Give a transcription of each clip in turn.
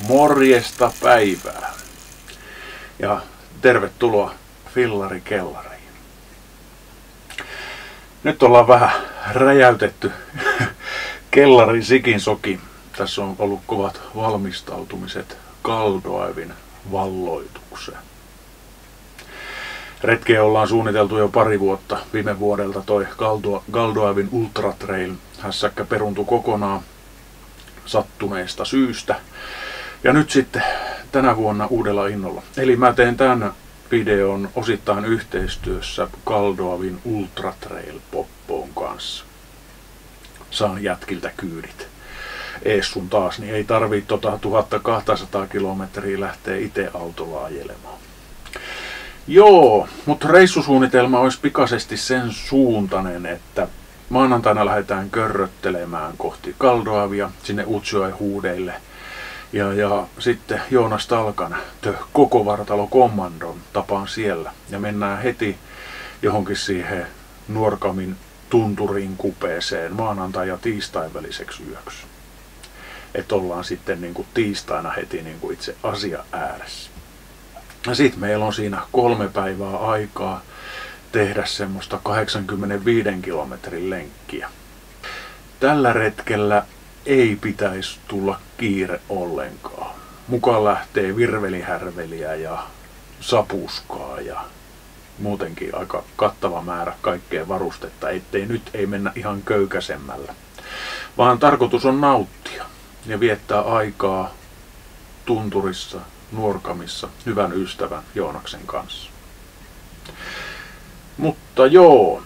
Morjesta päivää ja tervetuloa Fillari Kellariin. Nyt ollaan vähän räjäytetty kellarin sikin soki. Tässä on ollut kovat valmistautumiset Galdoavin valloitukseen. Retkeä ollaan suunniteltu jo pari vuotta. Viime vuodelta toi Galdoavin Ultra Trail hässäkkä peruntui kokonaan sattuneesta syystä. Ja nyt sitten tänä vuonna uudella innolla. Eli mä teen tämän videon osittain yhteistyössä Galdoavin Ultra Trail Poppoon kanssa. Saan jätkiltä kyydit. Ees sun taas, niin ei tarvii 1200 kilometriä lähteä itse autolla ajelemaan. Joo, mutta reissusuunnitelma olisi pikaisesti sen suuntainen, että maanantaina lähdetään körröttelemään kohti Galdoavia sinne Utsjoen huudeille. Ja sitten Joonas Talkan koko vartalo kommandon tapaan siellä. Ja mennään heti johonkin siihen Nuorgamin tunturin kupeeseen maanantai ja tiistain väliseksi yöksi. Että ollaan sitten niin kuin tiistaina heti niin kuin itse asia ääressä. Ja sitten meillä on siinä 3 päivää aikaa tehdä semmoista 85 kilometrin lenkkiä. Tällä retkellä ei pitäisi tulla kiire ollenkaan. Mukaan lähtee virvelihärveliä ja sapuskaa ja muutenkin aika kattava määrä kaikkea varustetta, ettei nyt ei mennä ihan köykäisemmällä. Vaan tarkoitus on nauttia ja viettää aikaa tunturissa, Nuorgamissa, hyvän ystävän Joonaksen kanssa. Mutta joo,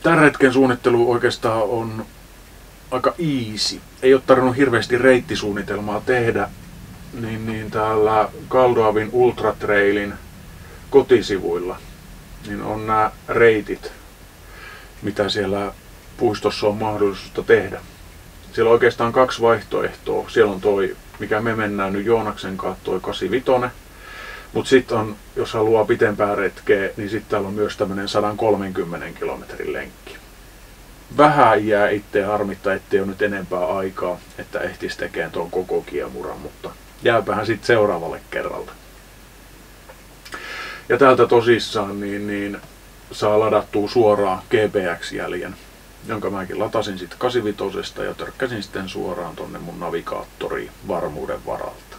tämän retken suunnittelu oikeastaan on aika easy. Ei ole tarvinnut hirveästi reittisuunnitelmaa tehdä, niin täällä Galdoavin Ultra Trailin kotisivuilla niin on nämä reitit, mitä siellä puistossa on mahdollisuutta tehdä. Siellä on oikeastaan 2 vaihtoehtoa. Siellä on toi, mikä me mennään nyt Joonaksen kanssa, toi 85. Mutta sitten on, jos haluaa pitempää retkeä, niin sitten täällä on myös tämmöinen 130 kilometrin lenkki. Vähän jää itse harmittaa, ettei ole nyt enempää aikaa, että ehtisi tekemään tuon koko kiemuran, mutta jääpähän sitten seuraavalle kerralle. Ja täältä tosissaan niin saa ladattua suoraan GPX-jäljen, jonka mäkin latasin sitten 85 ja törkkäsin sitten suoraan tonne mun navigaattoriin varmuuden varalta.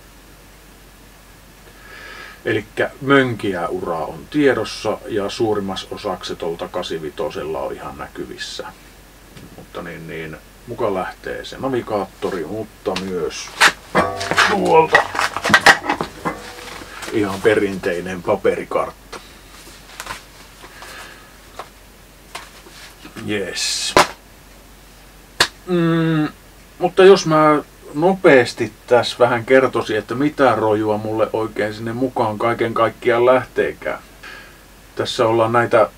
Elikkä mönkiä uraa on tiedossa ja suurimmassa osaksi tuolta 85 on ihan näkyvissä. Mutta niin mukaan lähtee se navigaattori, mutta myös tuolta ihan perinteinen paperikartta. Yes. Mutta jos mä nopeasti tässä vähän kertoisin, että mitä rojua mulle oikein sinne mukaan kaiken kaikkiaan lähteekään. Tässä ollaan näitä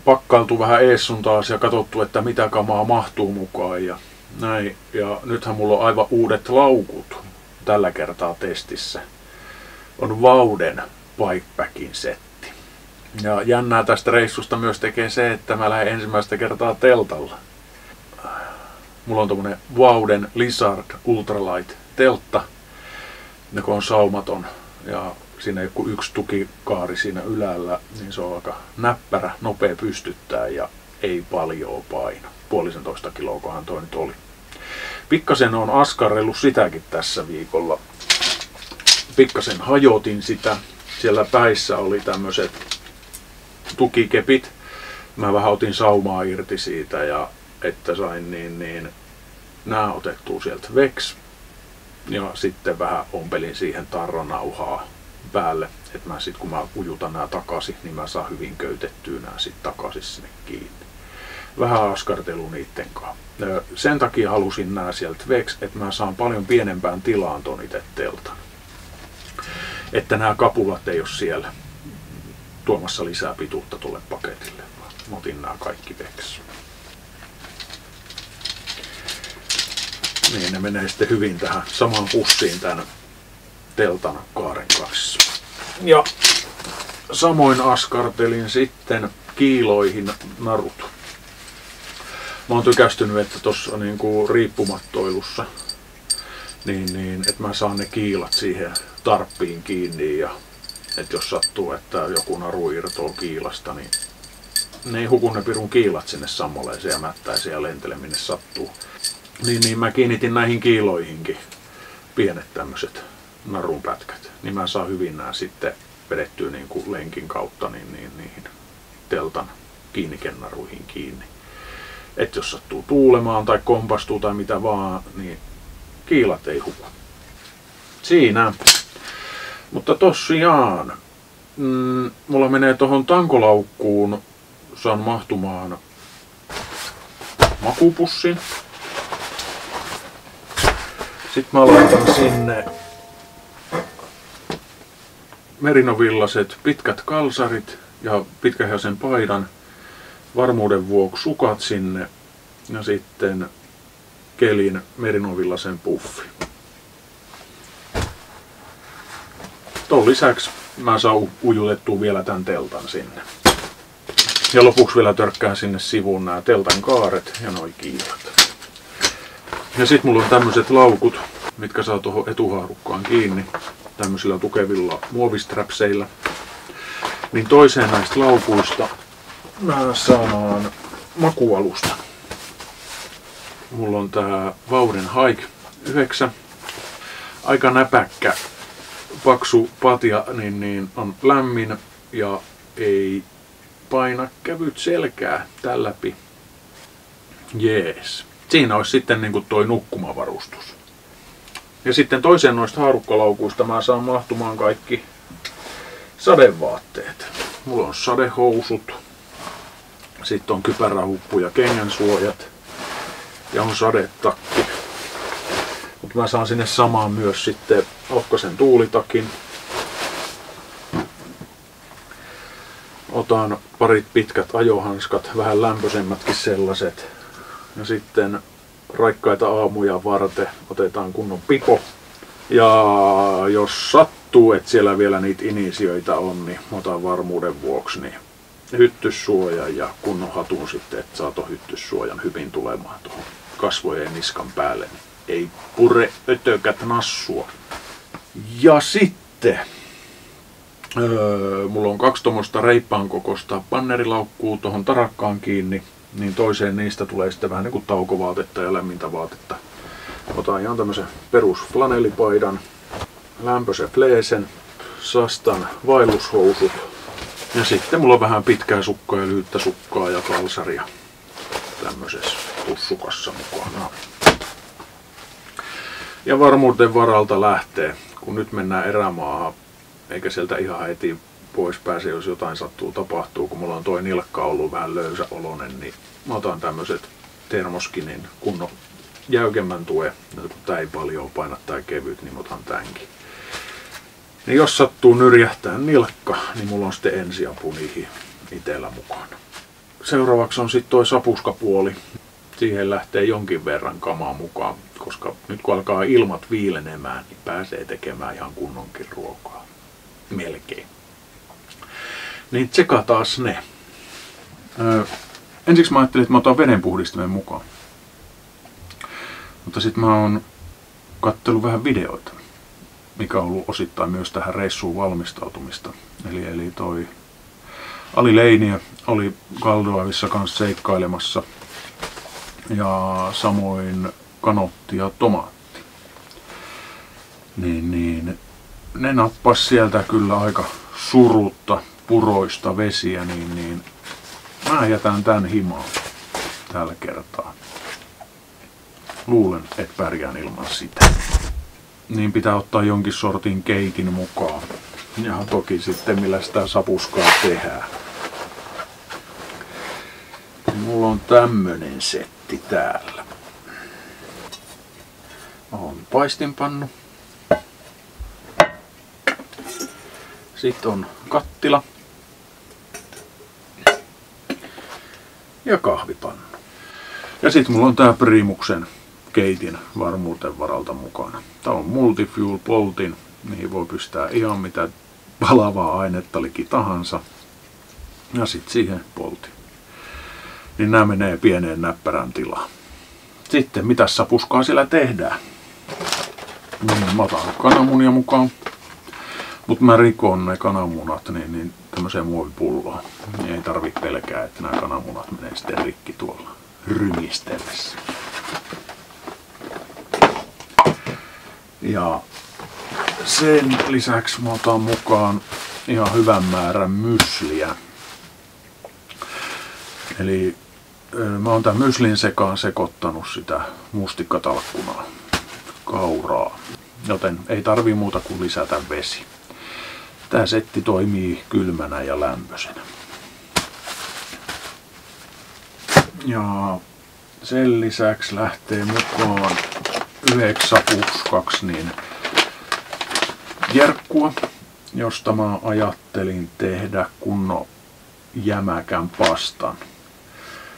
pakkailtu vähän ees sun taas ja katsottu, että mitä kamaa mahtuu mukaan ja näin. Ja nythän mulla on aivan uudet laukut tällä kertaa testissä. On Vauden Bikepackin setti. Ja jännää tästä reissusta myös tekee se, että mä lähden ensimmäistä kertaa teltalla. Mulla on tommonen Vauden Lizard Ultralight teltta, joka on saumaton ja siinä ei ole yksi tukikaari siinä ylällä, niin se on aika näppärä, nopea pystyttää ja ei paljon paino. 1,5 kiloakohan toi nyt oli. Pikkasen on askarrellut sitäkin tässä viikolla. Pikkasen hajotin sitä. Siellä päissä oli tämmöiset tukikepit. Mä vähän otin saumaa irti siitä ja että sain niin nää otettua sieltä veksi. Ja sitten vähän ompelin siihen tarranauhaa päälle, että mä sit kun mä ujutan nää takaisin, niin mä saan hyvin köytettyä nää sit takaisin sinne kiinni. Vähän askartelu niitten kanssa. Sen takia halusin nää sieltä veksi, että mä saan paljon pienempään tilaan ton itse teltan. Että nämä kapulat ei ole siellä tuomassa lisää pituutta tuolle paketille, vaan mä otin nää kaikki veksi. Niin ne menee sitten hyvin tähän samaan pussiin tän teltan kaaren kanssa. Ja samoin askartelin sitten kiiloihin narut. Mä oon tykästynyt, että tossa niinku riippumattoilussa niin että mä saan ne kiilat siihen tarppiin kiinni ja että jos sattuu, että joku naru irtoo kiilasta, niin ne ei huku ne pirun kiilat sinne sammoleeseen ja mättäisiin ja lentele minne sattuu. Niin mä kiinnitin näihin kiiloihinkin pienet tämmöiset narunpätkät. Niin mä saan hyvin nää sitten vedettyä niin kuin lenkin kautta niihin teltan kiinnikennaruihin kiinni. Että jos sattuu tuulemaan tai kompastuu tai mitä vaan, niin kiilat ei huku. Siinä. Mutta tosiaan, mulla menee tohon tankolaukkuun, saan mahtumaan makupussin. Sitten mä laitan sinne merinovillaset pitkät kalsarit ja pitkähäisen paidan, varmuuden vuoksi sukat sinne ja sitten kelin merinovillasen puffi. Ton lisäksi mä saan ujutettua vielä tän teltan sinne. Ja lopuksi vielä törkkään sinne sivuun nämä teltan kaaret ja noi kiilat. Ja sit mulla on tämmöiset laukut, mitkä saa tuohon etuhaarukkaan kiinni tämmöisillä tukevilla muovistrapseilla. Niin toiseen näistä laukuista mä saan makualusta. Mulla on tää Vauden Hike 9. Aika näpäkkä, paksu patja, niin on lämmin ja ei paina kävyt selkää tän läpi. Jees. Siinä olisi sitten niin kuin toi nukkumavarustus. Ja sitten toiseen noista haarukkalaukuista mä saan mahtumaan kaikki sadevaatteet. Mulla on sadehousut, sitten on kypärähuppu ja kengänsuojat ja on sadetakki. Mutta mä saan sinne samaan myös sitten ohkaisen tuulitakin. Otan parit pitkät ajohanskat, vähän lämpöisemmätkin sellaiset. Ja sitten raikkaita aamuja varten otetaan kunnon pipo. Ja jos sattuu, että siellä vielä niitä inisioita on, niin otan varmuuden vuoksi niin hyttyssuojan ja kunnon hatun sitten, että saa ton hyttyssuojan hyvin tulemaan tuohon kasvojen ja niskan päälle. Ei pure ötökät nassua. Ja sitten mulla on 2 tommoista reippaan kokoista pannerilaukkuu tuohon tarakkaan kiinni. Niin toiseen niistä tulee sitten vähän niin kuin taukovaatetta ja lämmintä vaatetta. Otan ihan tämmösen perus flanellipaidan, lämpöisen fleesen, sastan vaellushousut ja sitten mulla on vähän pitkää sukkaa ja lyhyttä sukkaa ja kalsaria tämmöisessä pussukassa mukana. Ja varmuuden varalta lähtee, kun nyt mennään erämaahan, eikä sieltä ihan heti pois pääse, jos jotain sattuu tapahtuu, kun mulla on toi nilkka ollut vähän löysäolonen, niin mä otan tämmöset Thermoskinin kunnon jäykemmän tuen, kun tää ei paljon paina tai kevyt, niin mä otan tämänkin. Niin jos sattuu nyrjähtää nilkka, niin mulla on sitten ensiapu niihin itellä mukana. Seuraavaksi on sitten toi sapuskapuoli. Siihen lähtee jonkin verran kamaa mukaan, koska nyt kun alkaa ilmat viilenemään, niin pääsee tekemään ihan kunnonkin ruokaa. Melkein. Niin tsekataan ne. Ensiksi mä ajattelin, että mä otan vedenpuhdistimen mukaan. Mutta sitten mä oon katsellut vähän videoita, mikä on ollut osittain myös tähän reissuun valmistautumista. Eli toi Ali Leiniö oli Galdoavissa kanssa seikkailemassa. Ja samoin Kanotti ja Tomaatti. Niin ne nappas sieltä kyllä aika surutta puroista vesiä, niin mä jätän tän himaan tällä kertaa. Luulen, että pärjään ilman sitä. Niin pitää ottaa jonkin sortin keitin mukaan. Ja toki sitten millä sitä sapuskaa tehdään. Mulla on tämmönen setti täällä. On paistinpannu. Sitten on kattila. Ja kahvipannu. Ja sitten mulla on tää Primuksen keitin varmuuden varalta mukana. Tää on multifuel poltin. Niihin voi pistää ihan mitä palavaa ainetta liki tahansa. Ja sitten siihen poltin. Niin nämä menee pieneen näppärän tilaan. Sitten mitä sapuskaa siellä tehdään? Niin, mä otan kananmunia mukaan. Mutta mä rikon ne kananmunat niin tämmöiseen muovipulloon. Niin ei tarvitse pelkää, että nämä kananmunat menee sitten rikki tuolla rymistellessä. Ja sen lisäksi mä otan mukaan ihan hyvän määrän mysliä. Eli mä oon tämän myslin sekaan sekoittanut sitä mustikkatalkkunaa, kauraa. Joten ei tarvii muuta kuin lisätä vesi. Tää setti toimii kylmänä ja lämpöisenä. Ja sen lisäksi lähtee mukaan 9+2 niin jerkkua, josta mä ajattelin tehdä kunnon jämäkän pastan.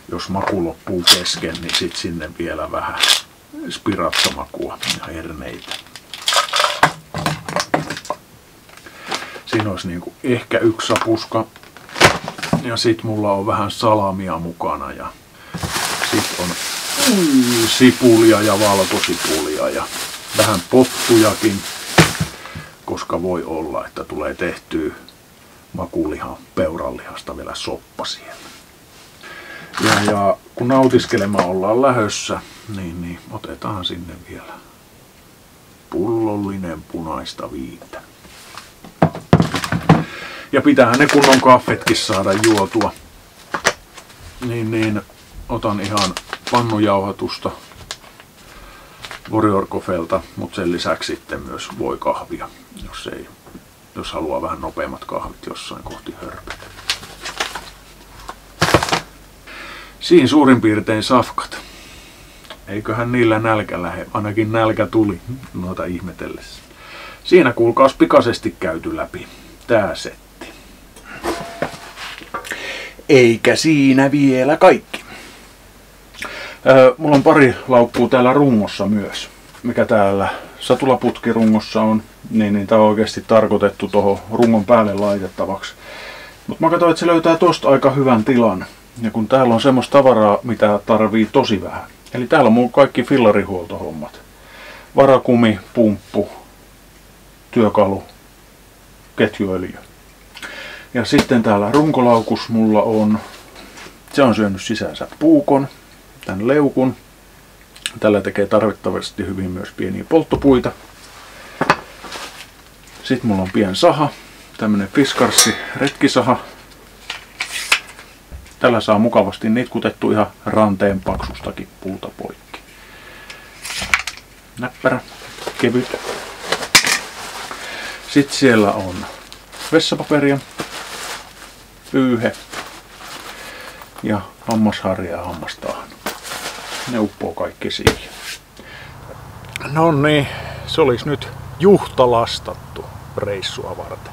Jos maku loppuu kesken, niin sit sinne vielä vähän spirazzamakua ja herneitä. Siinä olisi niinku ehkä 1 sapuska. Ja sit mulla on vähän salamia mukana ja sit on sipulia ja valkosipulia ja vähän pottujakin, koska voi olla, että tulee tehtyä makulihan peuranlihasta vielä soppa siellä. Ja kun nautiskelemaan ollaan lähössä, niin otetaan sinne vielä pullollinen punaista viintä. Ja pitäähän ne kunnon kahvetkin saada juotua. Niin otan ihan pannujauhatusta Warrior Coffeelta, mutta sen lisäksi sitten myös voikahvia, jos haluaa vähän nopeammat kahvit jossain kohti hörpätä. Siinä suurin piirtein safkat. Eiköhän niillä nälkä lähe, ainakin nälkä tuli noita ihmetellessä. Siinä kuulkaas pikaisesti käyty läpi tää setti. Eikä siinä vielä kaikki. Mulla on pari laukkuu täällä rungossa myös, mikä täällä satulaputkirungossa on, niin tää on oikeasti tarkoitettu tuohon rungon päälle laitettavaksi. Mutta mä katsoin, että se löytää tosta aika hyvän tilan. Ja kun täällä on semmoista tavaraa, mitä tarvii tosi vähän. Eli täällä on mun kaikki fillarihuoltohommat. Varakumi, pumppu, työkalu, ketjuöljy. Ja sitten täällä runkolaukus mulla on, se on syönyt sisäänsä puukon, tän leukun. Tällä tekee tarvittavasti hyvin myös pieniä polttopuita. Sitten mulla on pien saha, tämmönen Fiskars retkisaha. Tällä saa mukavasti nitkutettu ihan ranteen paksustakin puuta poikki. Näppärä, kevyt. Sitten siellä on vessapaperia, pyyhe ja hammasharja ja hammastahna. Ne uppoo kaikki siihen. No niin, se olisi nyt juhtalastattu reissua varten.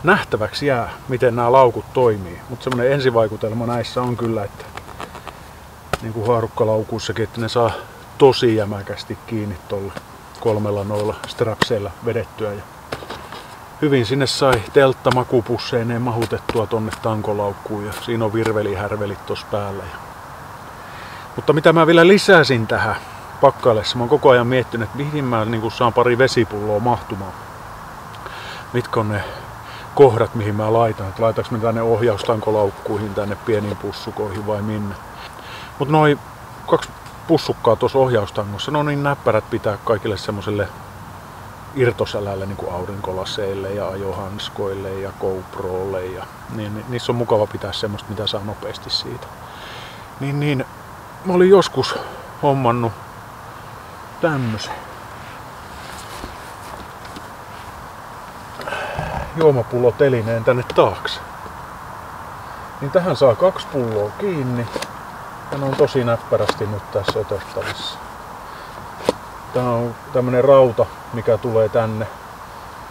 Nähtäväksi jää, miten nämä laukut toimii, mutta semmoinen ensivaikutelma näissä on kyllä, että niin kuin haarukkalaukuissakin, että ne saa tosi jämäkästi kiinni tuolla 3 noilla strapseilla vedettyä. Ja hyvin sinne sai telttamakupusseineen mahutettua tonne tankolaukkuun ja siinä on virvelihärvelit tuossa päällä. Mutta mitä mä vielä lisäsin tähän pakkailessa, mä oon koko ajan miettinyt, että mihin mä niin saan pari vesipulloa mahtumaan. Mitkä on ne kohdat, mihin mä laitan, että laitaanko mä tänne ohjaustankolaukkuihin, tänne pieniin pussukoihin vai minne. Mutta noi 2 pussukkaa tuossa ohjaustangossa, ne on niin näppärät pitää kaikille semmoselle irtosälälle, niin kuin aurinkolaseille ja ajohanskoille ja GoProlle. Ja, niin niissä on mukava pitää semmoista, mitä saa nopeasti siitä. Niin, mä olin joskus hommannut tämmösen juomapullotelineen tänne taakse. Niin tähän saa 2 pulloa kiinni. Ja ne on tosi näppärästi nyt tässä otettavissa. Tää on tämmönen rauta, mikä tulee tänne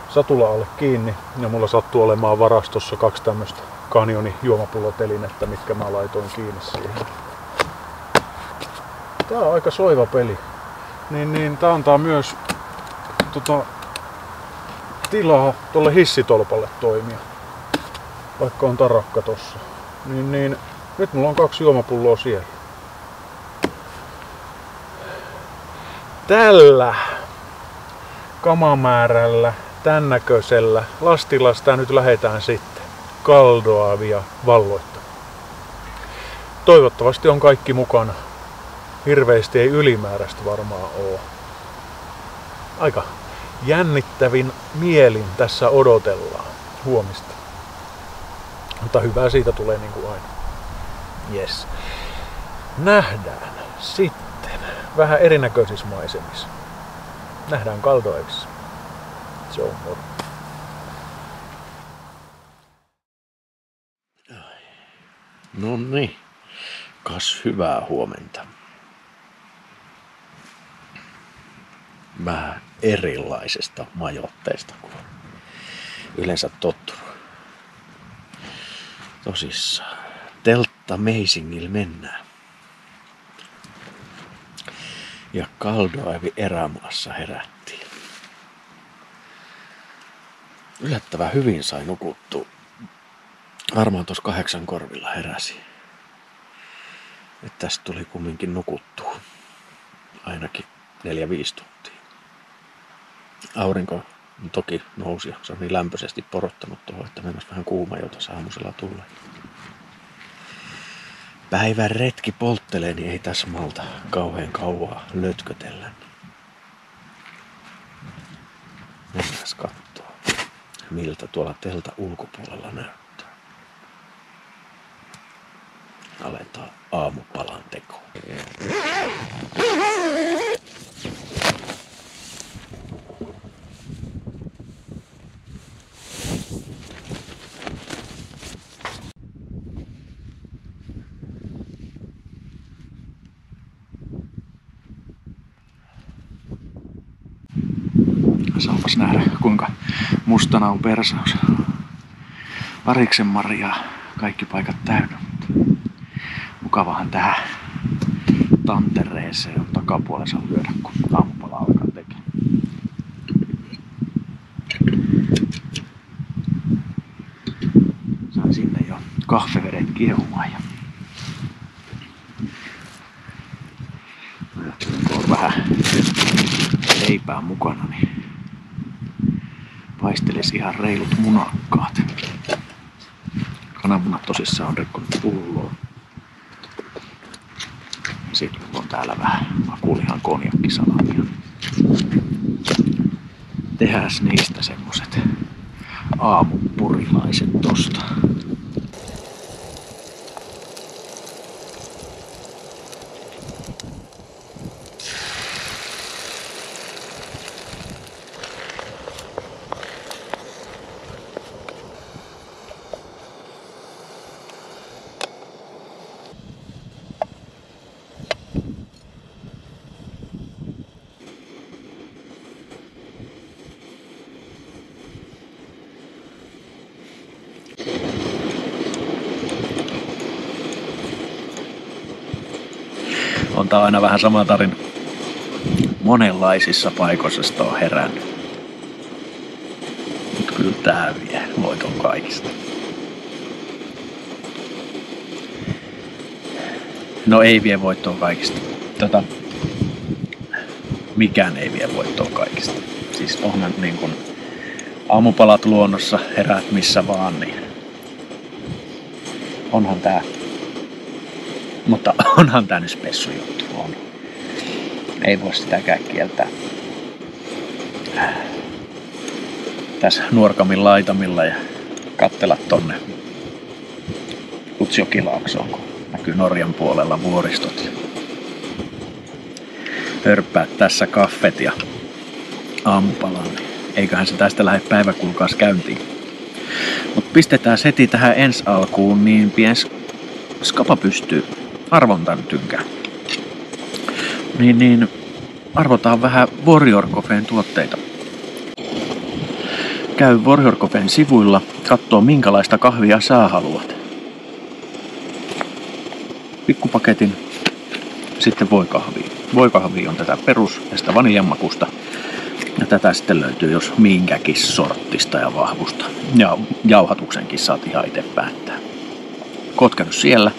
satula alle kiinni. Ja mulla sattuu olemaan varastossa 2 tämmöstä Canyonin juomapullotelinettä, mitkä mä laitoin kiinni siihen. Tää on aika soiva peli. Niin tää antaa myös tilaa tuolle hissitolpalle toimia. Vaikka on tarakka tossa. Niin nyt mulla on 2 juomapulloa siellä. kamamäärällä, tän näköisellä lastilla sitä nyt lähdetään sitten Galdoavia valloittamaan. Toivottavasti on kaikki mukana. Hirveästi ei ylimääräistä varmaan oo. Aika jännittävin mielin tässä odotellaan huomista. Mutta hyvää siitä tulee niin kuin aina. Yes. Nähdään sitten vähän erinäköisissä maisemissa. Nähdään Galdoavissa. Se on moro. No niin, kas hyvää huomenta. Vähän erilaisesta majoitteesta kuin yleensä tottunut. Tosissaan, Teltta Meisingillä mennään. Ja Galdoavi erämaassa herättiin. Yllättävän hyvin sai nukuttua. Varmaan tuossa 8 korvilla heräsi. Että tästä tuli kumminkin nukuttua. Ainakin 4-5 tuntia. Aurinko toki nousi ja se on niin lämpöisesti porottanut tuohon, että mennäs vähän kuuma jo tuossa aamusella tulee. Päivän retki polttelee, niin ei tässä malta kauhean kauaa lötkötellä. Mennäs kattoo, miltä tuolla teltan ulkopuolella näyttää. Aletaan aamupalan tekoon. Saapas nähdä, kuinka mustana on persaus. Variksen marjaa, kaikki paikat täynnä. Mukavahan tähän tantereeseen on takapuolessa lyödä, kun aamupala alkaa tekemään. Sain sinne jo kahvevedet kiehumaan ja kun on vähän leipää mukana, niin paistelisi ihan reilut munakkaat. Kananmunat tosissaan on rikkonut pulloon. Sitten on täällä vähän makulihan konjakkisalamia. Tehääs niistä semmoset aamupurilaiset tosta. On tää aina vähän sama tarina. Monenlaisissa paikoissa sitä on herännyt. Mut kyllä tää vie voiton kaikista. No ei vie voittoa kaikista. Mikään ei vie voittoa kaikista. Siis onhan niin kun aamupalat luonnossa, heräät missä vaan, niin onhan tää. Mutta onhan tää nyt spessu juttu. On. Ei voi sitäkään kieltää. Tässä Nuorgamin laitamilla ja katsella tonne Utsjokilaaksoon, kun näkyy Norjan puolella vuoristot. Hörppää tässä kaffet ja aamupalan. Eiköhän se tästä lähde päiväkulkaas käyntiin. Mut pistetään heti tähän ensi alkuun niin piens skapa pystyy. Arvontan tynkään. Niin arvotaan vähän Warrior Coffeen tuotteita. Käy Warrior Coffeen sivuilla, katsoo minkälaista kahvia sä haluat. Pikkupaketin, sitten voikahvia. Voikahvia on tätä perus- ja vaniljanmakusta. Ja tätä sitten löytyy jos minkäkin sorttista ja vahvusta. Ja jauhatuksenkin saat ihan itse päättää. Kotkenut siellä,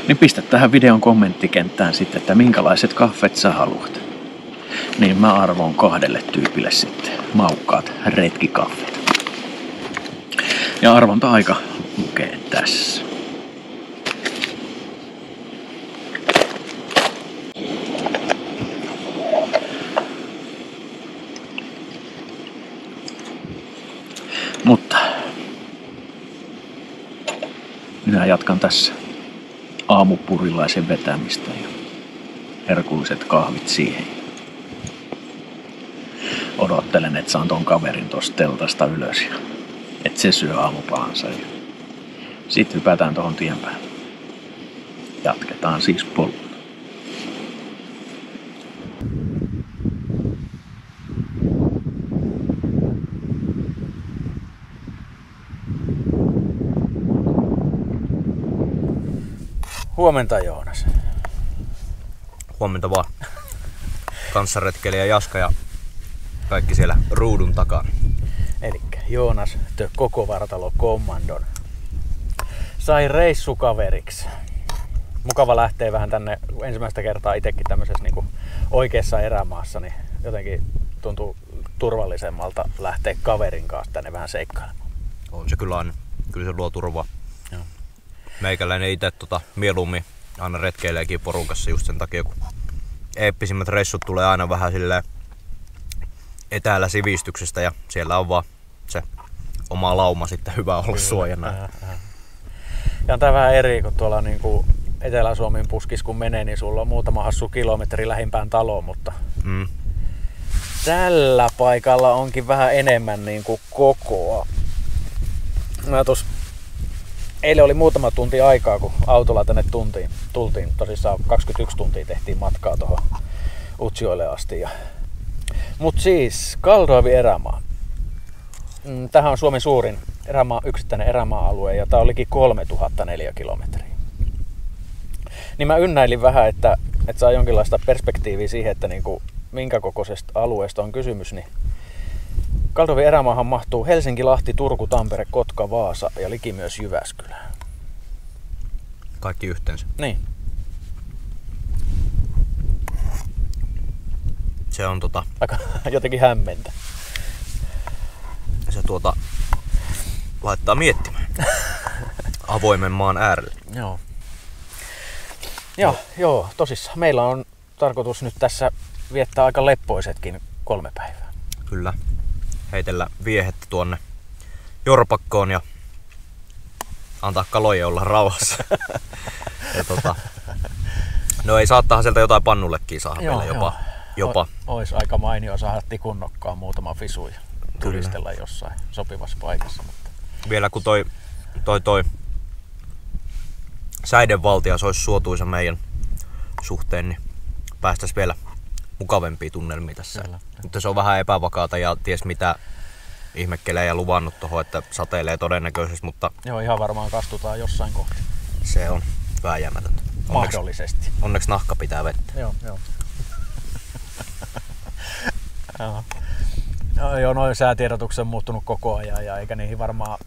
niin pistä tähän videon kommenttikenttään sitten, että minkälaiset kahvet sä haluat. Niin mä arvoon 2 tyypille sitten maukkaat retkikaffet. Ja arvonta-aika lukee tässä. Mutta minä jatkan tässä aamupurilaisen vetämistä ja herkulliset kahvit siihen. Odottelen, että saan ton kaverin tosta teltasta ylös ja että se syö aamupalansa. Sitten hypätään tohon tien päälle. Jatketaan siis polulla. Huomenta, Joonas. Huomenta vaan. Kanssaretkeilijä Jaska ja kaikki siellä ruudun takana. Elikkä Joonas koko vartalo kommandon sai reissukaveriksi. Mukava lähteä vähän tänne ensimmäistä kertaa itsekin tämmöisessä niinku oikeassa erämaassa, niin jotenkin tuntuu turvallisemmalta lähteä kaverin kanssa tänne vähän seikkailemaan. On se kyllä aina. Kyllä se luo turvaa. Joo. Meikäläinen itse mieluummin aina retkeileekin porukassa just sen takia, kun eeppisimmät reissut tulee aina vähän silleen etäällä sivistyksestä ja siellä on vaan se oma lauma sitten hyvä olla suojana. Ja on tää vähän eri, kun tuolla niinku Etelä-Suomen puskis kun menee, niin sulla on muutama hassu kilometri lähimpään taloon, mutta tällä paikalla onkin vähän enemmän niinku kokoa. Mä eilen oli muutama tunti aikaa, kun autolla tänne tultiin. Tosissaan 21 tuntia tehtiin matkaa tuohon Utsjoelle asti. Mut siis, Kaldorfin erämaa. Tämähän on Suomen suurin yksittäinen erämaa-alue ja tää olikin 3000 neliökilometriä. Niin mä ynnäilin vähän, että saa jonkinlaista perspektiiviä siihen, että niinku, minkä kokoisesta alueesta on kysymys. Niin Kaldorfin erämaahan mahtuu Helsinki, Lahti, Turku, Tampere, Kotka, Vaasa ja liki myös Jyväskylä. Kaikki yhteensä. Niin. Se on aika jotenkin hämmentä. Se laittaa miettimään avoimen maan äärelle. Joo. Joo, tosissaan. Meillä on tarkoitus nyt tässä viettää aika leppoisetkin 3 päivää. Kyllä. Heitellä viehettä tuonne Jorpakkoon ja antaa kalojen olla rauhassa. Ja no ei, saattahan sieltä jotain pannullekin saada vielä jopa. Ois aika mainio saada tikunnokkaan muutama fisu ja turistella jossain sopivassa paikassa. Mutta vielä kun toi säidenvaltias olisi suotuisa meidän suhteen, niin päästäisiin vielä mukavempia tunnelmia tässä. Kyllä. Mutta se on vähän epävakaata ja ties mitä ihmekkelejä luvannut tuohon, että sateilee todennäköisesti, mutta joo, ihan varmaan kastutaan jossain kohti. Se on vääjäämätöntä. Mahdollisesti. Onneksi nahka pitää vettä. Joo. Joo, noin säätiedotukset on muuttunut koko ajan ja eikä niihin varmaan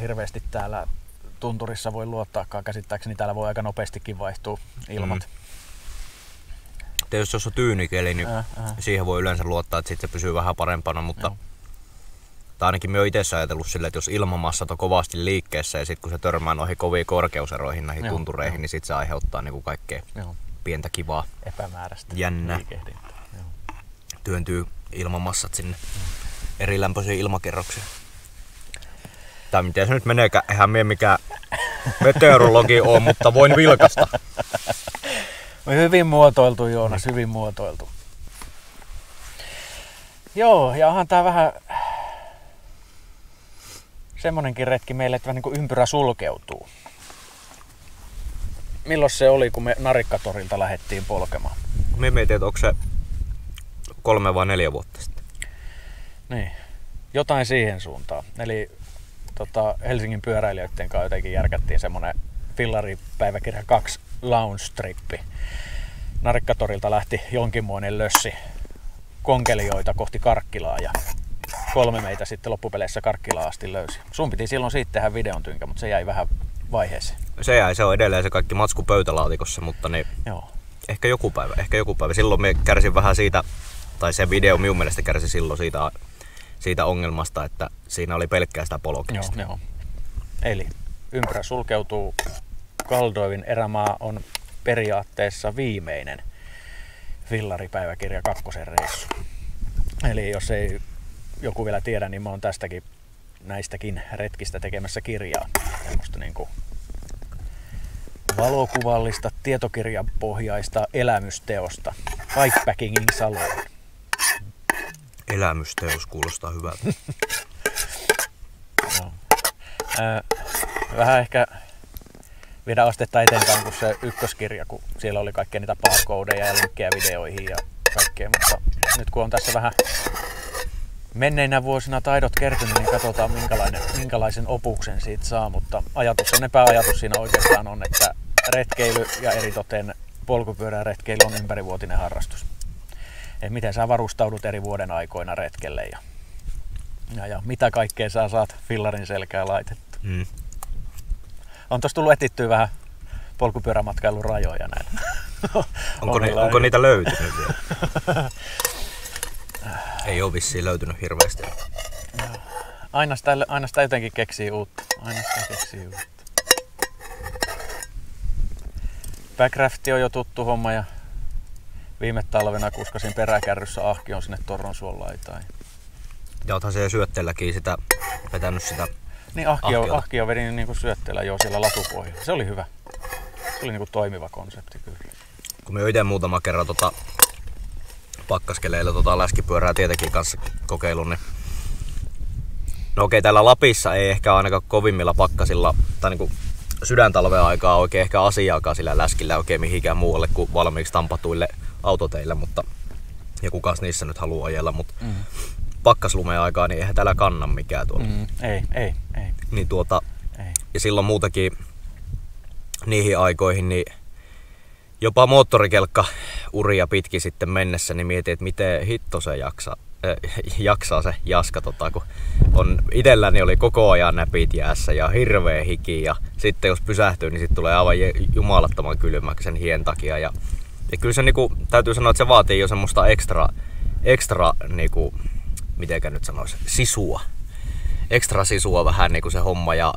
hirveästi täällä tunturissa voi luottaakaan. Käsittääkseni täällä voi aika nopeastikin vaihtua ilmat. Tietysti jos on tyynikeli, niin siihen voi yleensä luottaa, että sitten se pysyy vähän parempana, mutta tai ainakin minä olen itse ajatellut silleen, että jos ilmamassat on kovasti liikkeessä ja sitten kun se törmää noihin koviin korkeuseroihin, näihin tuntureihin, niin sitten se aiheuttaa niinku kaikkea pientä kivaa, epämääräistä jännää. Työntyy ilmamassat sinne erilämpöisiin ilmakerroksiin. Tai miten se nyt meneekään, eihän mie mikään meteorologi ole, mutta voin vilkasta. Hyvin muotoiltu, Joonas, hyvin muotoiltu. Joo, ja onhan tää vähän semmonenkin retki meille, että vähän niin kuin ympyrä sulkeutuu. Milloin se oli, kun me Narikkatorilta lähdettiin polkemaan? Me mietin, että onko se 3 vai 4 vuotta sitten. Niin, jotain siihen suuntaan. Eli Helsingin pyöräilijöiden kanssa jotenkin järkättiin semmonen Fillari-päiväkirja 2 lounge-trippi. Narikkatorilta lähti jonkinmoinen lössi konkelioita kohti Karkkilaa ja 3 meitä sitten loppupeleissä Karkkilaan asti löysi. Sun piti silloin siitä tehdä videon tynkä, mutta se jäi vähän vaiheeseen. Se on edelleen se kaikki matsku pöytälaatikossa, mutta niin joo. Ehkä joku päivä. Silloin me kärsin vähän siitä Tai se video minun mielestä kärsi silloin siitä ongelmasta, että siinä oli pelkkää sitä polkemista. Joo. Eli ympärä sulkeutuu. Galdoivin erämaa on periaatteessa viimeinen fillaripäiväkirja 2 reissu. Eli jos ei joku vielä tiedä, niin mä oon näistäkin retkistä tekemässä kirjaa. Semmoista niinku valokuvallista, tietokirjapohjaista elämysteosta. Bikepackingin Saloon. Elämysteos kuulostaa hyvältä. No. Vähän ehkä viedä astetta eteenpäin kuin se ykköskirja, kun siellä oli kaikkea niitä barcodeja ja linkkejä videoihin ja kaikkea. Mutta nyt kun on tässä vähän menneinä vuosina taidot kertynyt, niin katsotaan minkälaisen opuksen siitä saa. Mutta pääajatus siinä oikeastaan on, että retkeily ja eritoten polkupyöräretkeily on ympärivuotinen harrastus. Eli miten sä varustaudut eri vuoden aikoina retkelle ja mitä kaikkea sä saat fillarin selkään laitettu. On tossa tullut etittyä vähän polkupyörämatkailun rajoja näin. Onko niitä löytynyt vielä? Ei ole vissiin löytynyt hirveästi. Aina sitä jotenkin keksii uutta. Backrafti on jo tuttu homma ja viime talvena kuskasin peräkärryssä Ahkion sinne Torronsuon laitaan. Ja oothan se syötteelläkin vetänyt sitä. Niin Ahkio vedin niinku syötteellä jo siellä latupohjalla. Se oli hyvä. Se oli niinku toimiva konsepti kyllä. Kun me itse muutama kerran pakkaskeleilla läskipyörää tietenkin kanssa kokeilun, niin no okei, täällä Lapissa ei ehkä ainakaan kovimmilla pakkasilla tai niinku sydäntalven aikaa oikein ehkä asiaakaan sillä läskillä oikein mihinkään muualle kuin valmiiksi tampatuille autoteille, mutta ja kukas niissä nyt haluaa ajella, mutta pakkaslumeen aikaa niin eihän täällä kanna mikään tuolla. Ei. Niin ei. Ja silloin muutakin niihin aikoihin niin jopa moottorikelkka uria pitkin sitten mennessä, niin mietin, että miten hitto se jaksaa se jaska, kun on itselläni oli koko ajan näpit jäässä ja hirveä hiki ja sitten jos pysähtyy, niin sitten tulee aivan jumalattoman kylmäksi sen hien takia. Ja kyllä se täytyy sanoa, että se vaatii jo semmoista ekstra mitenkä nyt sanoisi, ekstra sisua vähän se homma ja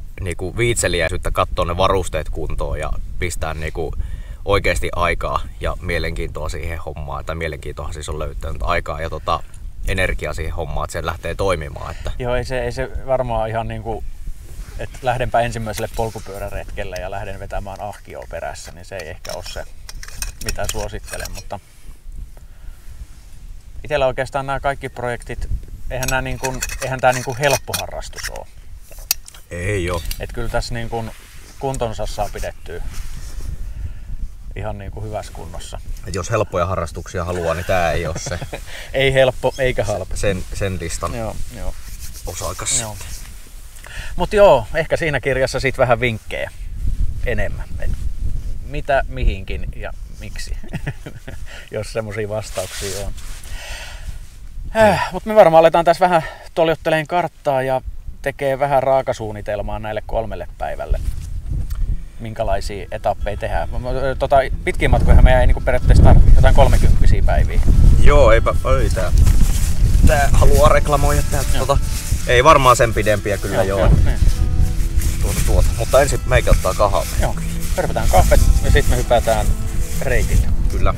viitseliäisyyttä katsoa ne varusteet kuntoon ja pistää oikeasti aikaa ja mielenkiintoa siihen hommaan, tai mielenkiintoa siis on löytänyt aikaa ja energiaa siihen hommaan, että se lähtee toimimaan. Että. Joo, ei se varmaan ihan että lähdenpä ensimmäiselle polkupyöräretkelle ja lähden vetämään Ahkioa perässä, niin se ei ehkä ole se, mitä suosittelen, mutta itsellä oikeastaan nämä kaikki projektit, eihän tämä helppo harrastus ole. Ei ole. Että kyllä tässä kuntonsa saa pidettyä ihan hyvässä kunnossa. Et jos helppoja harrastuksia haluaa, niin tää ei ole se. Ei helppo eikä halpa. Sen listan joo. osakas. Mutta joo, ehkä siinä kirjassa sit vähän vinkkejä enemmän. Et mitä, mihinkin ja miksi, jos semmosia vastauksia on. Mutta me varmaan aletaan tässä vähän toljotteleen karttaa ja tekee vähän raakasuunnitelmaa näille 3 päivälle. Minkälaisia etappeja tehdään. Pitkin matkoja me jäi periaatteessa jotain 30 päiviä. Joo, ei tää haluaa reklamoida täältä. Ei varmaan sen pidempiä kyllä joo. Mutta ensin meikä ottaa kahvaa. Joo, hörpätään kahvet ja sitten me hypätään reitille. Kyllä.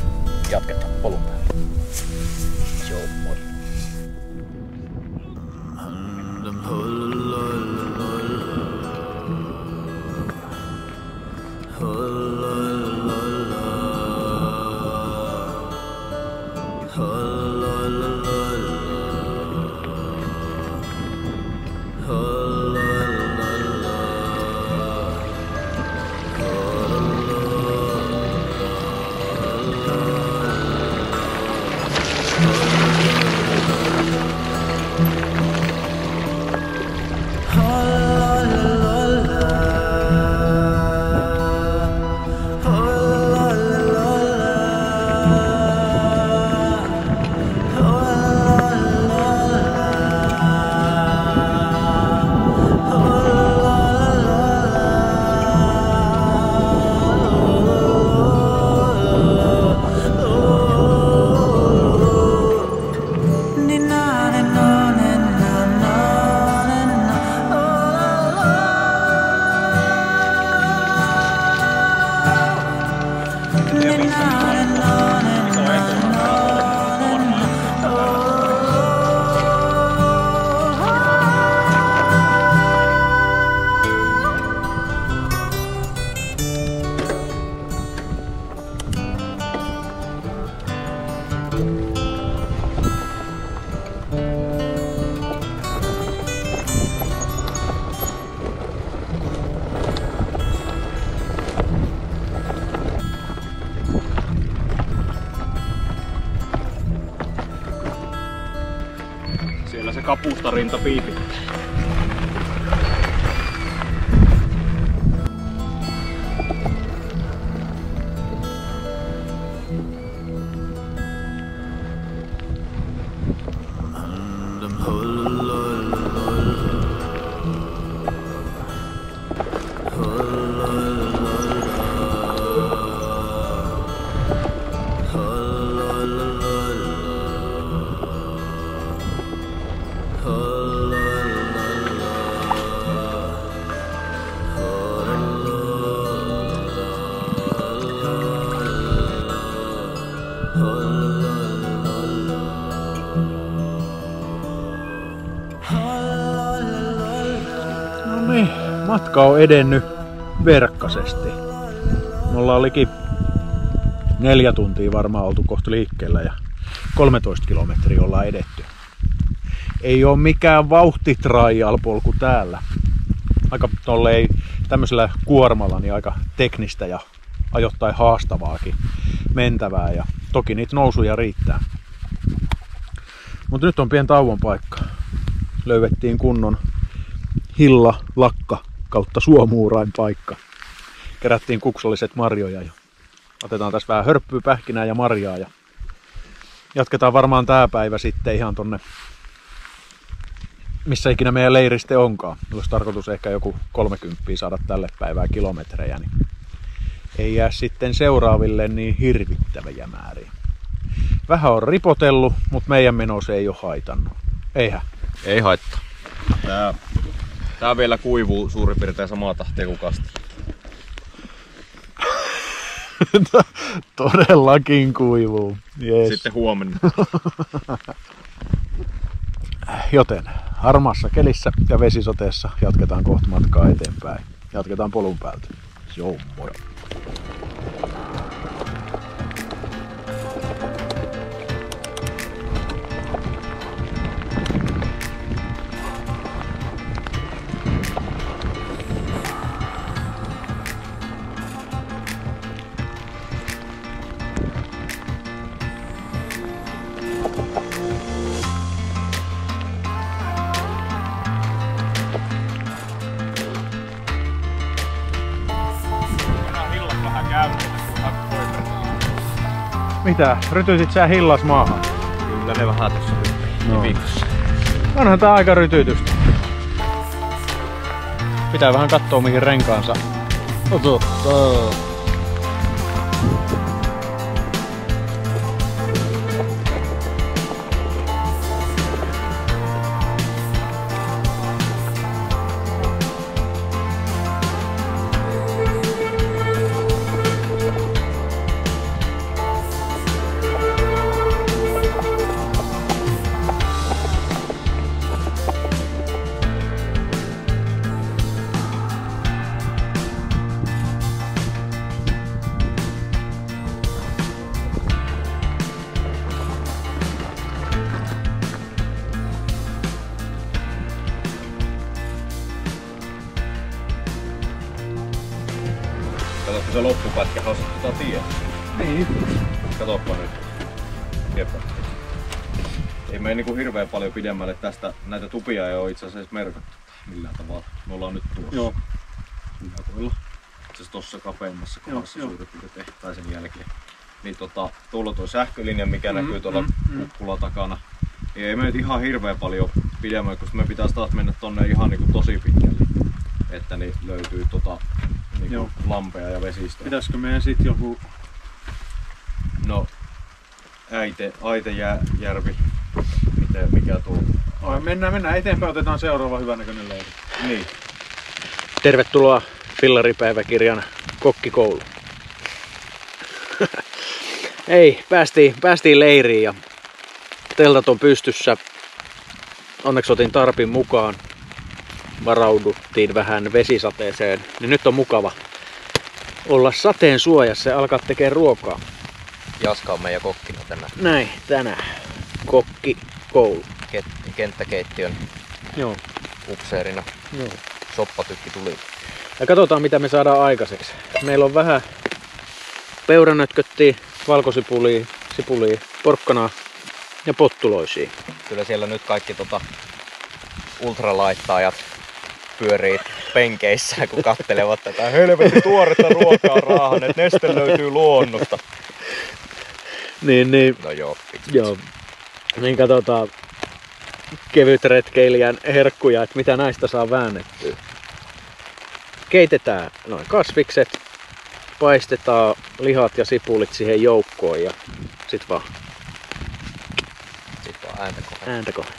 Jatketaan polun päälle. Joo, moi. Siellä se kapustarinta piipittää. No niin, matka on edennyt verkkaisesti. Me ollaan liki 4 tuntia varmaan oltu kohta liikkeellä ja 13 kilometriä ollaan edetty. Ei oo mikään vauhtitrial-polku täällä. Aika tolleen tämmöisellä kuormalla niin aika teknistä ja ajoittain haastavaakin mentävää ja toki niitä nousuja riittää. Mutta nyt on pieni tauon paikka. Löydettiin kunnon hilla, lakka kautta suomuurain paikka. Kerättiin kuksolliset marjoja ja otetaan tässä vähän hörppyä, pähkinää ja marjaa ja jatketaan varmaan tää päivä sitten ihan tonne missä ikinä meidän leiriste onkaan. Olisi tarkoitus ehkä joku 30 saada tälle päivää kilometrejä, niin ei jää sitten seuraaville niin hirvittäviä määriä. Vähän on ripotellut, mutta meidän meno se ei ole haitannut. Eihän? Ei haittaa. Tää vielä kuivuu suurin piirtein samaa tahtia kuin kasti. Todellakin kuivuu. Yes. Sitten huomenna. Joten harmaassa kelissä ja vesisoteessa jatketaan kohta matkaa eteenpäin. Jatketaan polun päältä. Joo, moi. Mitä? Rytyisit sä hillas maahan? Kyllä ne vähän tossa No. viikossa. Onhan tää aika rytytystä. Pitää vähän kattoo mihin renkaansa ottaa. Katsotko se loppupätkä hasuttaa tie? Niin. Katoppa nyt. Kepä. Ei mene niinku hirveän paljon pidemmälle tästä. Näitä tupia ei oo itse asiassa merkattu millään tavalla. Me ollaan nyt tuossa. Joo. Jakoilla. Itse asiassa tossa kapeimmassa kohdassa suurin piirtein tehtaisen jälkeen. Niin tuolla on tuo sähkölinja, mikä näkyy tuolla Kukkulan takana. Ja ei me nyt ihan hirveän paljon pidemmälle, koska me pitäisi taas mennä tonne ihan niinku tosi pitkälle. Että niin löytyy niinku lampeja ja vesistöjä. Pitäisikö meidän sit joku... No, Aitejärvi. Mikä tuo? Mennään eteenpäin, otetaan seuraava hyvännäköinen leiri. Niin. Tervetuloa Fillaripäiväkirjan kokkikouluun. Ei, päästiin leiriin ja teltat on pystyssä. Onneksi otin tarpin mukaan. Varauduttiin vähän vesisateeseen. Niin nyt on mukava olla sateen suojassa ja alkaa tekemään ruokaa. Jaska on meidän kokkina tänään. Näin, tänään. Kokki koulu. Kenttäkeittiön Joo. upseerina. Joo. Soppatykki tuli. Ja katsotaan mitä me saadaan aikaiseksi. Meillä on vähän peuranötköttiä, valkosipulia, sipulia, porkkanaa ja pottuloisia. Kyllä siellä nyt kaikki ultralaittajat pyörii penkeissä, kun kattelevat tätä helvetin tuoretta ruokaa raahan, että neste löytyy luonnosta. Niin. No joo. Joo. Niin katsotaan kevyt retkeilijän herkkuja, että mitä näistä saa väännettyä. Keitetään noin kasvikset, paistetaan lihat ja sipulit siihen joukkoon ja sit vaan ääntä kohden.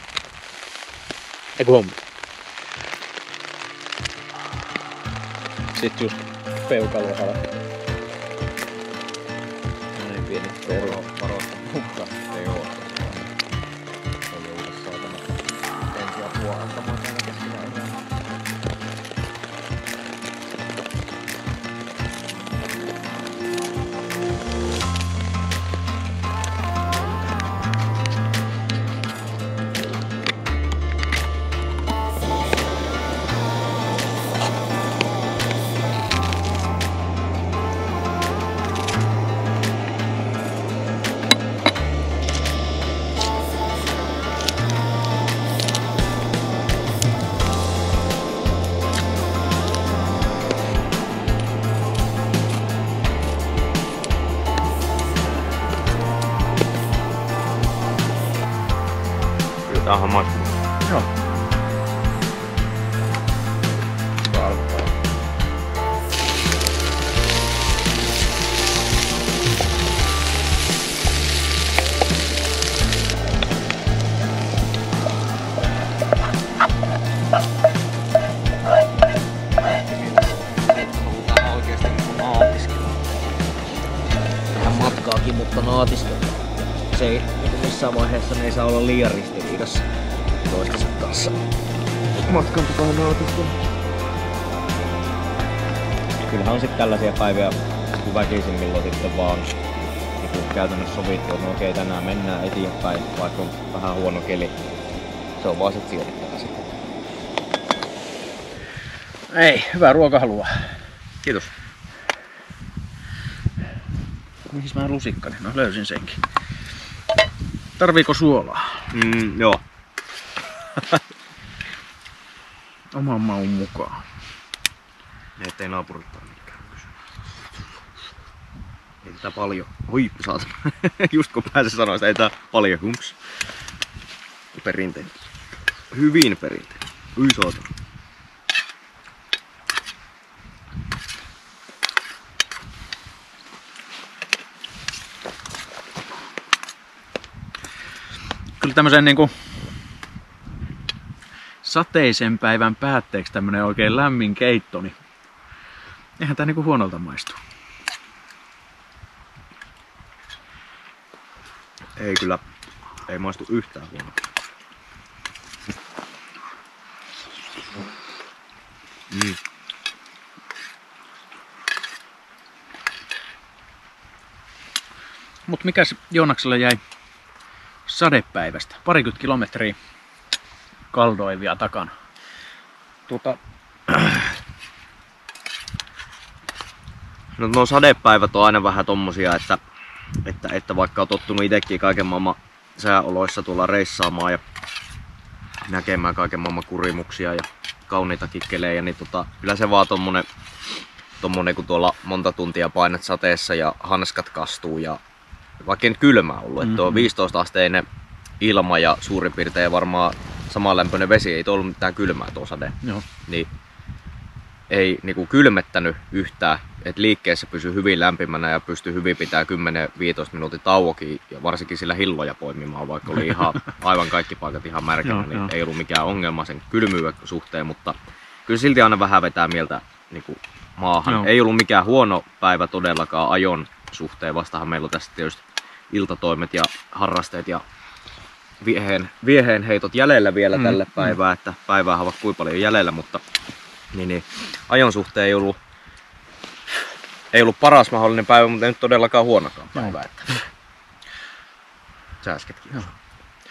Eiku homma. Sitten just peukalvohala. Näin pieni peru. Varoista puhtaasti ei oo. Ei joudu saatana ensiapua antamaan täällä keskellä enää. Tämähän maistuu. Joo. Halutaan oikeesti naatiskella. Vähän matkaakin, mutta naatiskella. Se ei missään vaiheessa ne ei saa olla liian ristiriidassa toistensa kanssa. Matkan tukaan naatiskella. Kyllähän on sitten tällaisia päiviä, kun väkisin milloin sitten vaan niin käytännössä sovittu, että no okei, tänään mennään eteenpäin, vaikka on vähän huono keli. Se on vaan sit siirrettävä sitten. Ei, hyvää ruokahalua. Kiitos. Mihin mä lusikkani? No löysin senkin. Tarviiko suolaa? Joo. Oman maun mukaan. Ettei naapurittaa mikään kysy. Ei tätä paljon. Oi, saatana. Just kun pääsin sanoa sitä, ei tää paljon humps. Perinteinen. Hyvin perinteinen. Ui saatana. Kyllä tämmösen niinku sateisen päivän päätteeksi tämmönen oikein lämmin keitto, niin eihän tää niinku huonolta maistu. Ei kyllä, ei maistu yhtään huonoa. Mut mikäs Joonakselle jäi sadepäivästä? 20 kilometriä Kaldoivia takana. No nuo sadepäivät on aina vähän tommosia, että vaikka on tottunut itekin kaiken maailman sääoloissa tuolla reissaamaan ja näkemään kaiken maailman kurimuksia ja kauniita kikkelejä, niin kyllä se vaan tommonen kun tuolla monta tuntia painat sateessa ja hanskat kastuu ja vaikka nyt kylmää ollut, että on 15-asteinen ilma ja suurin piirtein varmaan samanlämpöinen vesi, ei ollut mitään kylmää tuo sade. Joo. Niin ei niinku kylmettänyt yhtään, että liikkeessä pysyy hyvin lämpimänä ja pystyy hyvin pitää 10-15 minuutin tauokin ja varsinkin sillä hilloja poimimaan, vaikka oli ihan aivan kaikki paikat ihan märkänä, niin joo. Ei ollut mikään ongelma sen kylmyyden suhteen, mutta kyllä silti aina vähän vetää mieltä niinku maahan. Joo. Ei ollut mikään huono päivä todellakaan ajon suhteen, vastahan meillä on tässä tietysti iltatoimet ja harrasteet ja vieheen heitot jäljellä vielä tälle päivää, että päivää on kuinka paljon jäljellä, mutta niin, ajon suhteen ei ollut paras mahdollinen päivä, mutta ei nyt todellakaan huonokaan päivä. Että Sääsketkin. Joo.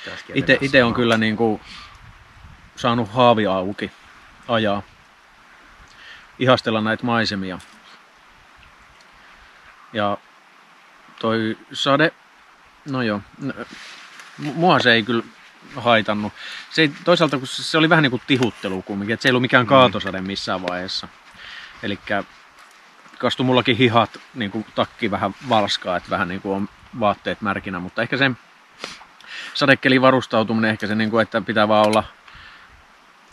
Sääskiä Itse on kyllä niinku saanut haavi auki ajaa. Ihastella näitä maisemia. Ja toi sade, no joo, mua se ei kyllä haitannut. Se ei, toisaalta kun se oli vähän niin kuin tihuttelu kumminkin, että se ei ollut mikään kaatosade missään vaiheessa. Elikkä kastui mullakin hihat, niin kuin takki vähän valskaa, että vähän niin kuin on vaatteet märkinä, mutta ehkä se sadekeliin varustautuminen, ehkä se, niin kuin, että pitää vaan olla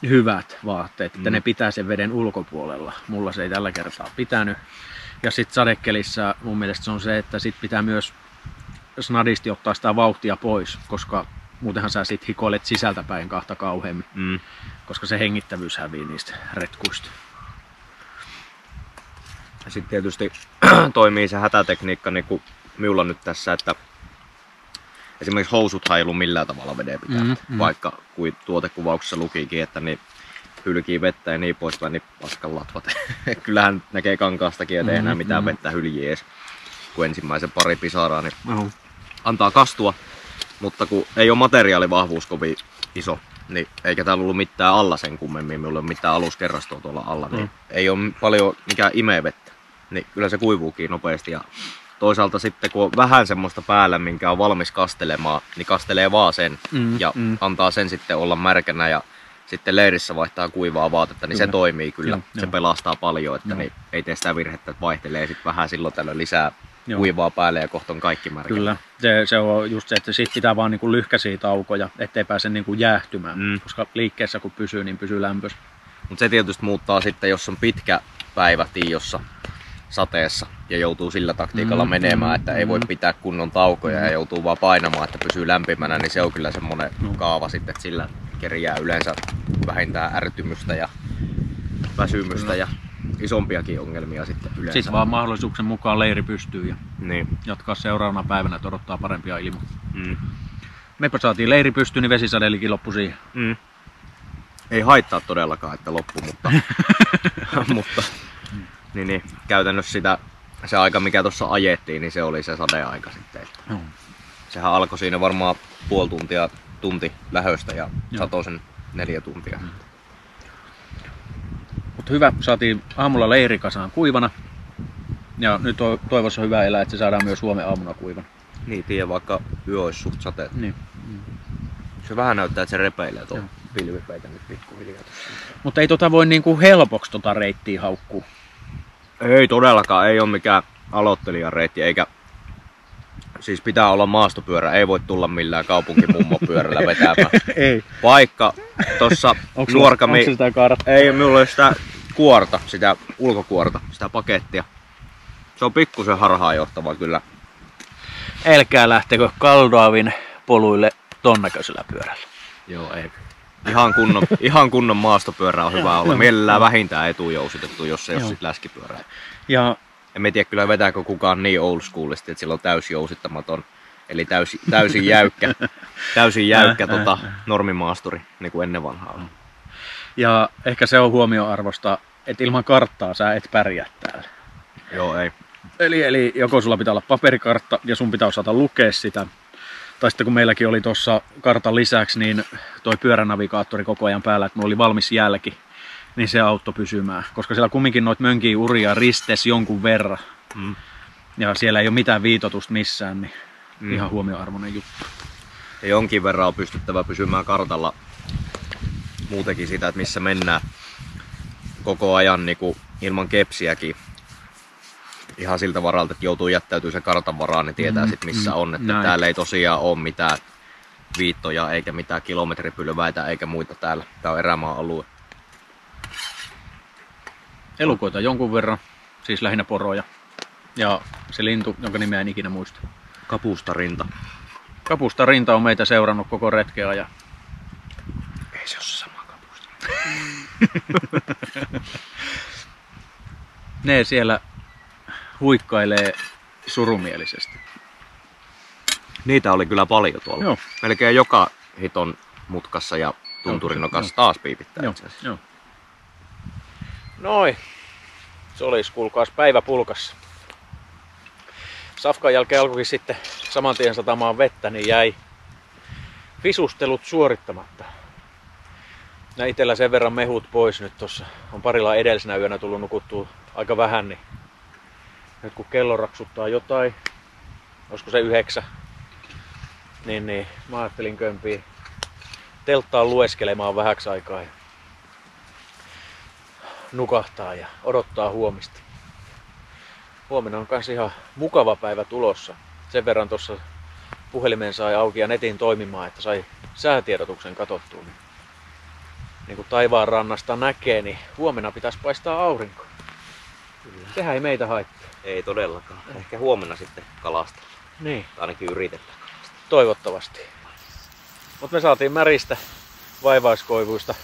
hyvät vaatteet, että ne pitää sen veden ulkopuolella. Mulla se ei tällä kertaa pitänyt. Ja sitten sadekelissä mun mielestä se on se, että sit pitää myös snadisti ottaa sitä vauhtia pois, koska muutenhan sä sit hikoilet sisältäpäin kahta kauheammin, koska se hengittävyys hävii niistä retkuista. Ja sitten tietysti toimii se hätätekniikka niin kuin minulla nyt tässä, että esimerkiksi housuthan ei ollut millään tavalla veden pitää, vaikka kuin tuotekuvauksessa lukikin, että niin hylkii vettä ja niin poispäin, niin paskan latvat. Kyllähän näkee kankaastakin, että ei enää mitään vettä hyljiä edes, kun ensimmäisen pari pisaraa, niin antaa kastua. Mutta kun ei ole materiaalivahvuus kovin iso, niin eikä täällä ollut mitään alla sen kummemmin, minulla ei ole mitään aluskerrastoa tuolla alla, niin ei ole paljon mikään imee vettä. Niin kyllä se kuivuukin nopeasti. Ja toisaalta sitten kun on vähän semmoista päällä, minkä on valmis kastelemaan, niin kastelee vaan sen ja antaa sen sitten olla märkänä ja sitten leirissä vaihtaa kuivaa vaatetta, niin se toimii kyllä. Se pelastaa paljon, että niin ei tee sitä virhettä, että vaihtelee sitten vähän silloin tällöin lisää kuivaa päälle ja kohta on kaikki märkänä. Kyllä, se on just se, että siitä pitää vaan niinku lyhkäisiä taukoja, ettei pääse niinku jäähtymään, koska liikkeessä kun pysyy, niin pysyy lämpössä. Mutta se tietysti muuttaa sitten, jos on pitkä päivä tiiossa sateessa ja joutuu sillä taktiikalla menemään, että ei voi pitää kunnon taukoja ja joutuu vaan painamaan, että pysyy lämpimänä, niin se on kyllä semmonen kaava sitten, että sillä kerjää yleensä vähintään ärtymystä ja väsymystä ja isompiakin ongelmia sitten yleensä. Sitten vaan mahdollisuuksien mukaan leiri pystyy ja jatkaa seuraavana päivänä, että odottaa parempia ilmoja. Mepä saatiin leiri pystyyn, niin vesisadelikin loppui siihen. Ei haittaa todellakaan, että loppu, mutta niin, käytännössä se aika, mikä tuossa ajettiin, niin se oli se sadeaika sitten. Sehän alkoi siinä varmaan puoli tuntia, tunti lähöstä ja satoi sen 4 tuntia. Mutta hyvä, saatiin aamulla leiri kasaan kuivana. Ja nyt on toivossa hyvä elää, että se saadaan myös huomenna aamuna kuivana. Niin, tiedä, vaikka yö olisi suht sateet. Niin. Se vähän näyttää, että se repeilee tuo pilvipeitä nyt pikkuhiljaa. Mutta ei voi niinku helpoksi reittiä haukkuu. Ei todellakaan, ei ole mikään aloittelijan reitti, eikä siis pitää olla maastopyörä, ei voi tulla millään kaupunkimummopyörällä vetämään. Ei. Vaikka tossa nuorkami... Onko sitä kaarta? Ei, minulla ole sitä kuorta, sitä ulkokuorta, sitä pakettia. Se on pikkusen harhaanjohtava kyllä. Älkää lähtekö Kaldoavin poluille ton näköisellä pyörällä. Joo, ei. Ihan kunnon maastopyörä on hyvä olla. Mielellään vähintään etujousitettu, jos ei ole sit läskipyörää. Ja en tiedä kyllä vetääkö kukaan niin old schoolisti, että sillä on täysin jousittamaton, eli täysin jäykkä normimaasturi, niin kuin ennen vanhaa on. Ja ehkä se on huomioarvosta, että ilman karttaa sä et pärjää täällä. Joo, ei. Eli joko sulla pitää olla paperikartta ja sun pitää osata lukea sitä. Tai sitten kun meilläkin oli tuossa kartan lisäksi, niin toi pyöränavigaattori koko ajan päällä, että mulla oli valmis jälki, niin se auttoi pysymään. Koska siellä kumminkin noit mönkiä uria ristes jonkun verran. Ja siellä ei ole mitään viitotusta missään, niin ihan huomioarvoinen juttu. Ja jonkin verran on pystyttävä pysymään kartalla muutenkin sitä, että missä mennään koko ajan niin kuin ilman kepsiäkin. Ihan siltä varalta, että joutuu jättäytyä sen kartan varaan, niin tietää sit missä on. Että täällä ei tosiaan ole mitään viittoja eikä mitään kilometripylväitä eikä muita täällä. Tää on erämaa-alue. Elukoita jonkun verran, siis lähinnä poroja. Ja se lintu, jonka nimeä en ikinä muista. Kapustarinta. Kapustarinta on meitä seurannut koko retken ajan. Ei se ole se sama kapustarinta. Ne siellä huikkailee surumielisesti. Niitä oli kyllä paljon tuolla. Joo. Melkein joka hiton mutkassa ja tunturinokassa taas piipittää itse asiassa. Joo. Noin. Se olisi kuulkaas päivä pulkassa. Safkan jälkeen alkoikin sitten saman tien satamaan vettä, niin jäi Visustelut suorittamatta. Ja itellä sen verran mehut pois nyt tossa. On parilla edellisenä yönä tullut nukuttua aika vähän, niin nyt kun kello raksuttaa jotain, olisiko se 9, niin mä ajattelin kömpiä telttaan lueskelemaan vähäksi aikaa ja nukahtaa ja odottaa huomista. Huomenna on kans ihan mukava päivä tulossa. Sen verran tuossa puhelimen sai auki ja netin toimimaan, että sai säätiedotuksen katsottua. Niin kuin taivaan rannasta näkee, niin huomenna pitäisi paistaa aurinko. Kyllä. Sehän ei meitä haittaa. Ei todellakaan. Ehkä huomenna sitten kalastella. Niin. Ainakin yritetään kalastaa. Toivottavasti. Mutta me saatiin märistä vaivaiskoivuista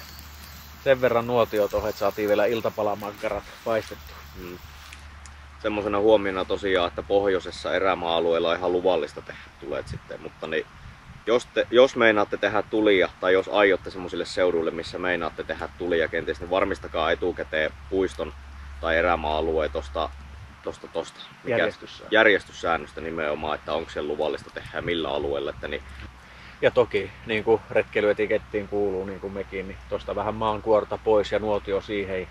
sen verran nuotio tuohon, että saatiin vielä iltapalamakkarat paistettua. Semmosena huomiona tosiaan, että pohjoisessa erämaa-alueella on ihan luvallista tehdä tulet sitten, mutta niin, jos meinaatte tehdä tulia tai jos aiotte semmoisille seuduille, missä meinaatte tehdä tulia kenties, niin varmistakaa etukäteen puiston tai erämaa-alueen tosta järjestyssäännöstä nimenomaan, että onko se luvallista tehdä ja millä alueella. Että niin. Ja toki niin kuin retkeilyetikettiin kuuluu niin kuin mekin, niin tosta vähän maankuorta pois ja nuotio siihen.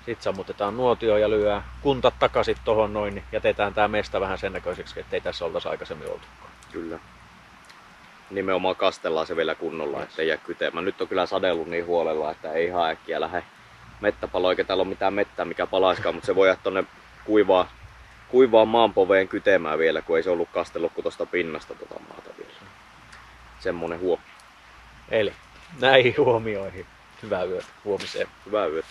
Sitten sammutetaan nuotio ja lyödään kuntat takaisin tohon noin, niin jätetään tää mesta vähän sen näköiseksi, ettei tässä oltaisi aikaisemmin oltukaan. Kyllä. Nimenomaan kastellaan se vielä kunnolla, ettei jää kytemään. Nyt on kyllä sadellut niin huolella, että ei ihan äkkiä lähde mettäpalo, eikä täällä ole mitään mettää mikä palaiskaan, mutta se voi jäädä tonne kuivaa maanpoveen kytemään vielä, kun ei se ollut kastellut kuin tosta pinnasta maata vielä. Semmonen huomio. Eli näihin huomioihin. Hyvää yötä huomiseen. Hyvää yötä.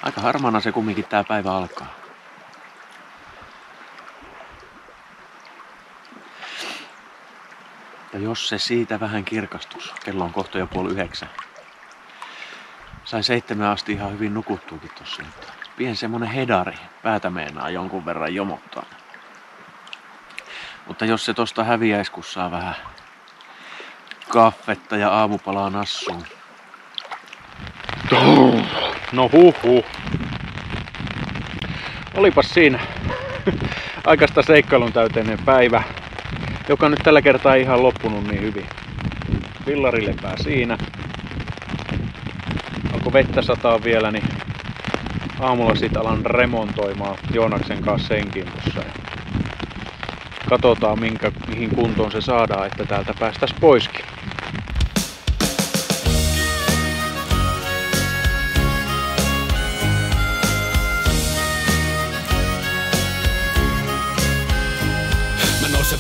Aika harmaana se kumminkin tää päivä alkaa. Ja jos se siitä vähän kirkastus, kello on kohta jo 8:30. Sain 7 asti ihan hyvin nukuttuukin tossa. Pien semmonen hedari, päätä meinaa jonkun verran jomottaa. Mutta jos se tosta häviäis, kun saa vähän kaffetta ja aamupalaa nassuun. No huhhuh. Olipas siinä aikaista seikkailun täyteinen päivä, joka nyt tällä kertaa ei ihan loppunut niin hyvin. Villarillepää siinä. Onko vettä sataa vielä, niin aamulla sit alan remontoimaan Joonaksen kanssa senkin tuossa. Katsotaan mihin kuntoon se saadaan, että täältä päästäis poiskin.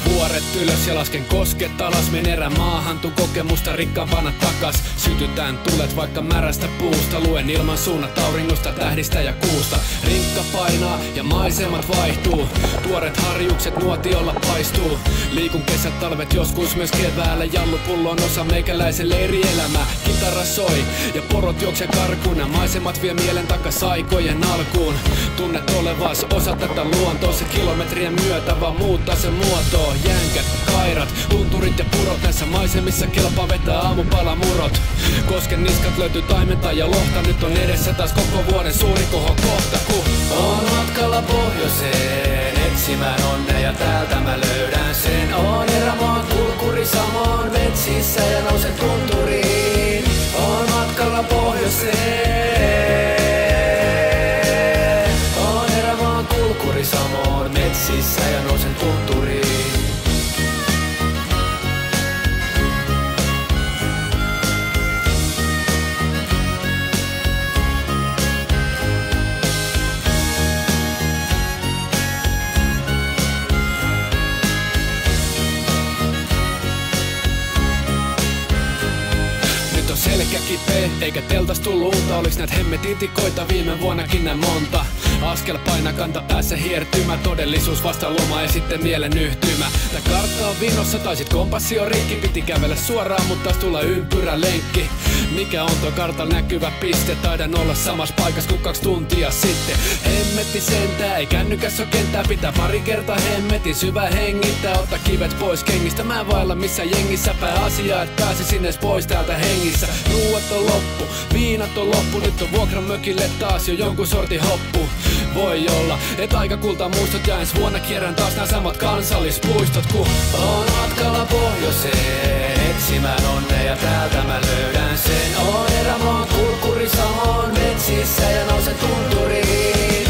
Vuoret ylös ja lasken kosket alas, men erämaahan tuun kokemusta rikkaampana takas. Sytytään tulet vaikka märästä puusta, luen ilman suunnat auringosta, tähdistä ja kuusta. Rinkka painaa ja maisemat vaihtuu, tuoret harjukset nuotiolla paistuu. Liikun kesät talvet joskus myös keväällä, jallupullo on osa meikäläisen leirielämää. Kitara soi ja porot juokse karkuun, maisemat vie mielen takas aikojen alkuun. Tunnet olevas osa tätä luontoa, se kilometrien myötä vaan muuttaa se muotoa. Jänkät, kairat, tunturit ja purot, näissä maisemissa kelpaa vetää aamupalamurot. Kosken niskat löytyy taimenta ja lohta, nyt on edessä taas koko vuoden suuri koho kohta. Kun on matkalla pohjoiseen, etsimään onnea ja täältä mä löydän sen. On erämaan kulkuri samoin metsissä ja nousen tunturiin. On matkalla pohjoiseen, on erämaan kulkuri samoin metsissä ja nousen tunturiin. Selkä kipeä, eikä teltas tullut unta, oliks näitä hemmetin tikoita viime vuonnakin näin monta. Askel paina kanta päässä hiertymä, todellisuus vasta loma ja sitten mielen yhtymä. Tää kartta on vinossa tai sit kompassi on rikki, piti kävellä suoraan mut taas tulla ympyrälenkki. Mikä on tuo kartan näkyvä piste, taidan olla samassa paikassa kuin 2 tuntia sitten. Hemmetti sentää, ei kännykäs oo kentää. Pitää pari kertaa hemmetin syvä hengittää. Ottaa kivet pois kengistä, mä en vailla missä jengissä. Pääasia, et pääsisin edes pois täältä hengissä. Ruuat on loppu, viinat on loppu. Nyt on vuokran mökille taas jo jonkun sortin hoppu. Voi olla, et aika kultaa muistot ja ensi vuonna kierrän taas nää samat kansallispuistot. Kun on matkalla pohjoiseen, etsimään onnea ja täältä mä löydän sen. On erämaan kurkkuri samoin metsissä ja nousen tunturiin.